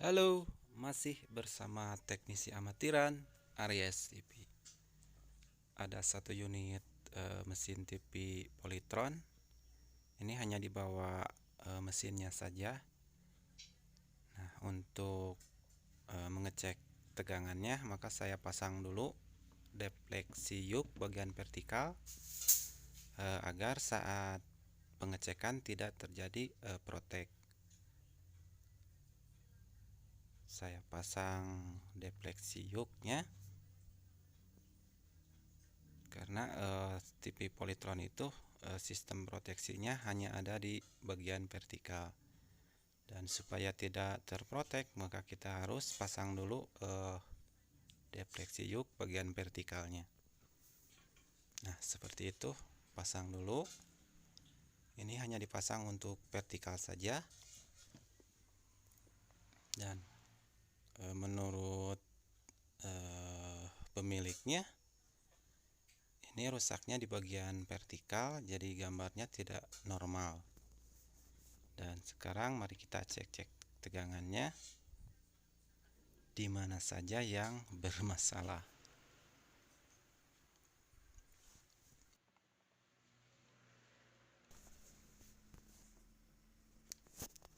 Halo, masih bersama teknisi amatiran Aries TV. Ada satu unit mesin TV Polytron. Ini hanya dibawa mesinnya saja. Nah, untuk mengecek tegangannya, maka saya pasang dulu defleksi yuk bagian vertikal agar saat pengecekan tidak terjadi protek. Saya pasang defleksi yuknya karena TV Polytron itu sistem proteksinya hanya ada di bagian vertikal, dan supaya tidak terprotek maka kita harus pasang dulu defleksi yuk bagian vertikalnya. Nah, seperti itu, pasang dulu. Ini hanya dipasang untuk vertikal saja, dan menurut pemiliknya ini rusaknya di bagian vertikal, jadi gambarnya tidak normal. Dan sekarang mari kita cek tegangannya di mana saja yang bermasalah.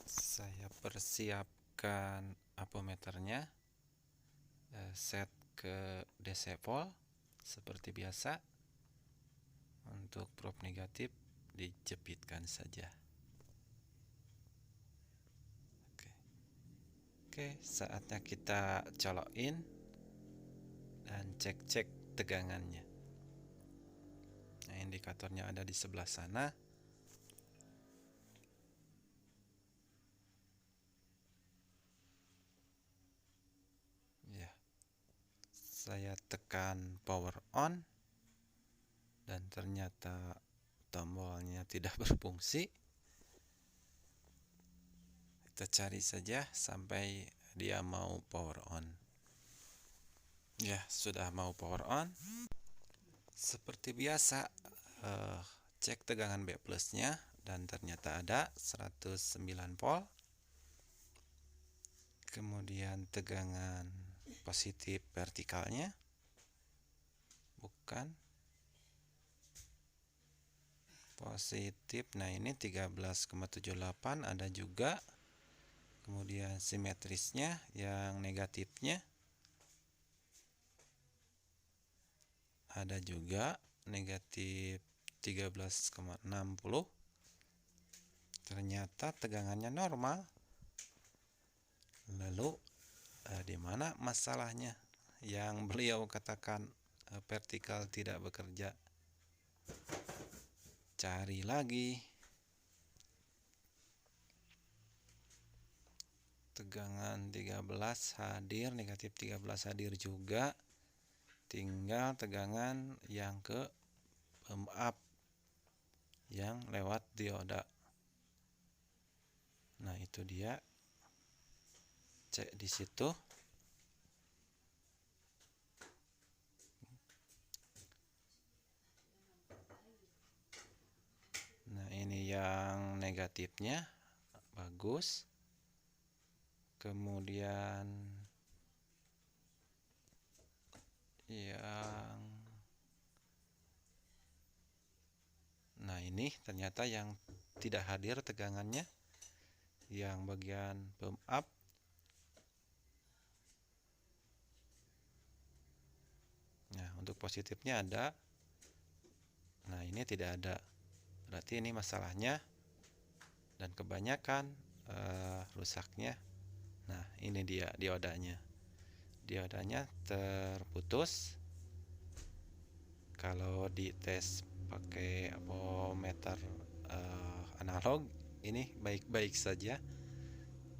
Saya persiapkan ampermeternya, set ke DC volt seperti biasa. Untuk prob negatif dijepitkan saja. Oke, saatnya kita colokin dan cek tegangannya. Nah, indikatornya ada di sebelah sana. Ya, saya tekan power on dan ternyata tombolnya tidak berfungsi. Kita cari saja sampai dia mau power on. Ya, sudah mau power on. Seperti biasa, cek tegangan B plusnya dan ternyata ada 109 volt. Kemudian tegangan positif vertikalnya bukan positif. Nah, ini 13,78 ada juga. Kemudian simetrisnya yang negatifnya ada juga, negatif 13,60. Ternyata tegangannya normal. Lalu di mana masalahnya yang beliau katakan vertikal tidak bekerja? Cari lagi. Tegangan 13 hadir, negatif 13 hadir juga. Tinggal tegangan yang ke pump up yang lewat dioda. Nah, itu dia. Cek di situ. Nah, ini yang negatifnya bagus. Kemudian ini ternyata yang tidak hadir tegangannya yang bagian pump up. Nah, untuk positifnya ada. Nah, ini tidak ada. Berarti ini masalahnya, dan kebanyakan rusaknya. Nah, ini dia diodanya. Diodanya terputus. Kalau dites pakai ampermeter analog ini baik-baik saja.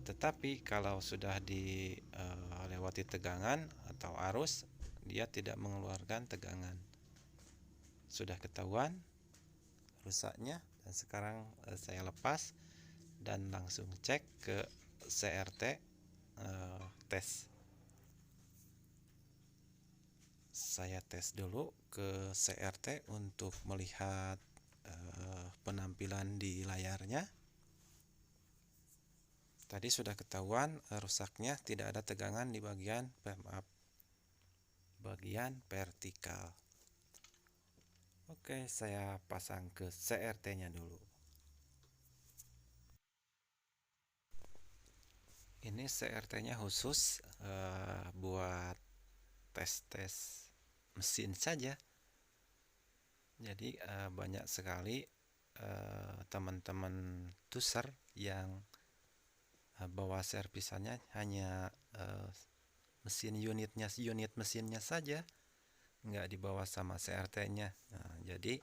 Tetapi kalau sudah dilewati tegangan atau arus, dia tidak mengeluarkan tegangan. Sudah ketahuan rusaknya, dan sekarang saya lepas dan langsung cek ke CRT tes. Saya tes dulu ke CRT untuk melihat penampilan di layarnya. Tadi sudah ketahuan rusaknya tidak ada tegangan di bagian vertikal. Oke, saya pasang ke CRT-nya dulu. Ini CRT-nya khusus buat tes-tes mesin saja. Jadi banyak sekali teman-teman tuser yang bawa servisannya hanya mesin unit mesinnya saja, nggak dibawa sama CRT-nya. Nah, jadi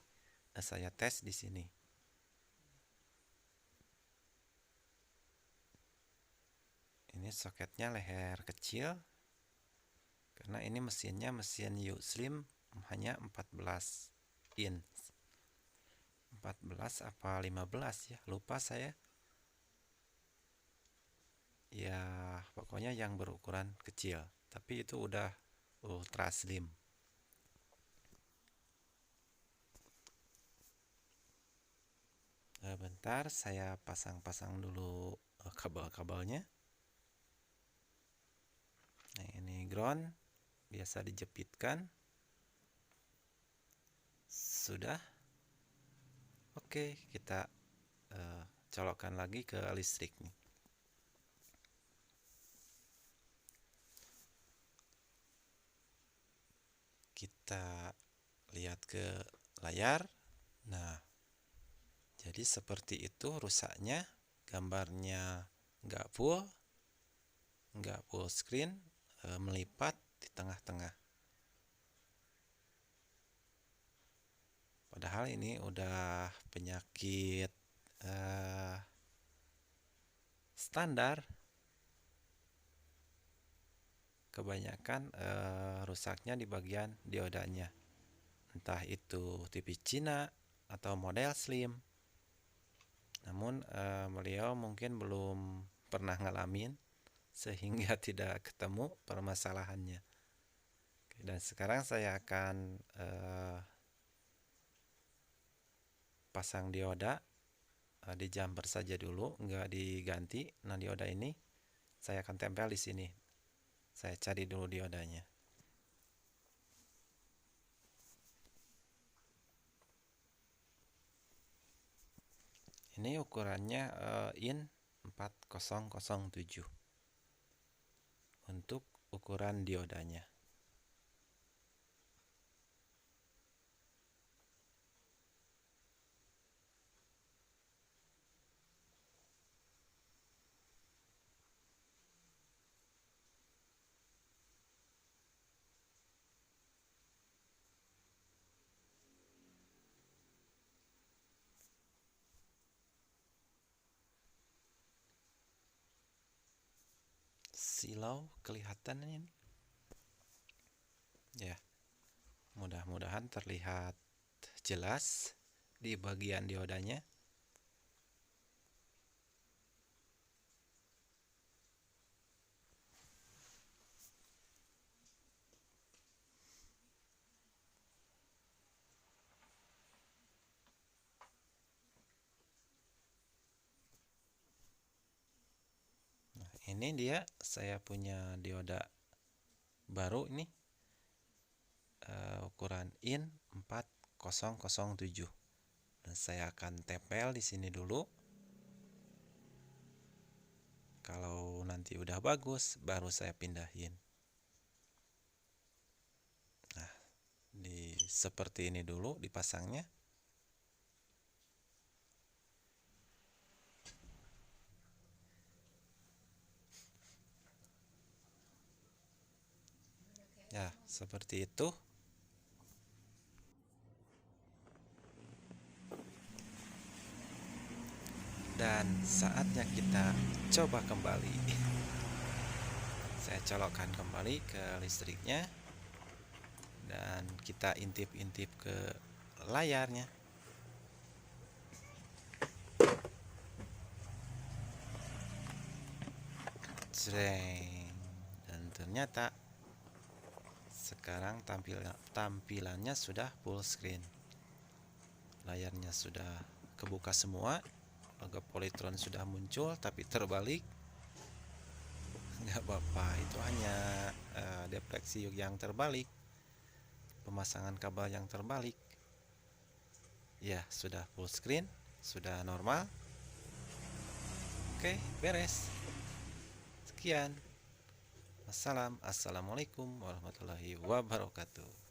saya tes di sini. Ini soketnya leher kecil karena ini mesinnya mesin U-Slim hanya 14 inch. 14 apa 15 ya, lupa saya. Ya, pokoknya yang berukuran kecil, tapi itu udah ultra slim. Bentar, saya pasang-pasang dulu kabel-kabelnya. Nah, ini ground, biasa dijepitkan. Sudah. Oke, kita colokkan lagi ke listrik nih. Kita lihat ke layar. Nah, jadi seperti itu rusaknya. Gambarnya nggak full screen, melipat di tengah-tengah. Padahal ini udah penyakit standar. Kebanyakan rusaknya di bagian diodanya, entah itu TV Cina atau model slim. Namun beliau mungkin belum pernah ngalamin sehingga tidak ketemu permasalahannya. Dan sekarang saya akan pasang dioda di jumper saja dulu, nggak diganti. Nah, dioda ini saya akan tempel di sini. Saya cari dulu diodanya. Ini ukurannya IN 4007 untuk ukuran diodanya. Silau kelihatan ini ya, mudah-mudahan terlihat jelas di bagian diodanya. Nah, ini dia, saya punya dioda baru ini, ukuran IN 4007. Dan saya akan tempel di sini dulu. Kalau nanti udah bagus, baru saya pindahin. Nah, seperti ini dulu dipasangnya. Ya, seperti itu. Dan saatnya kita coba kembali. Saya colokkan kembali ke listriknya dan kita intip-intip ke layarnya. Jreng. Dan ternyata sekarang tampilannya sudah full screen. Layarnya sudah kebuka semua, logo Polytron sudah muncul tapi terbalik. nggak apa-apa, itu hanya defleksi yang terbalik, pemasangan kabel yang terbalik. Ya, sudah full screen, sudah normal. Oke, beres. Sekian. Assalamualaikum warahmatullahi wabarakatuh.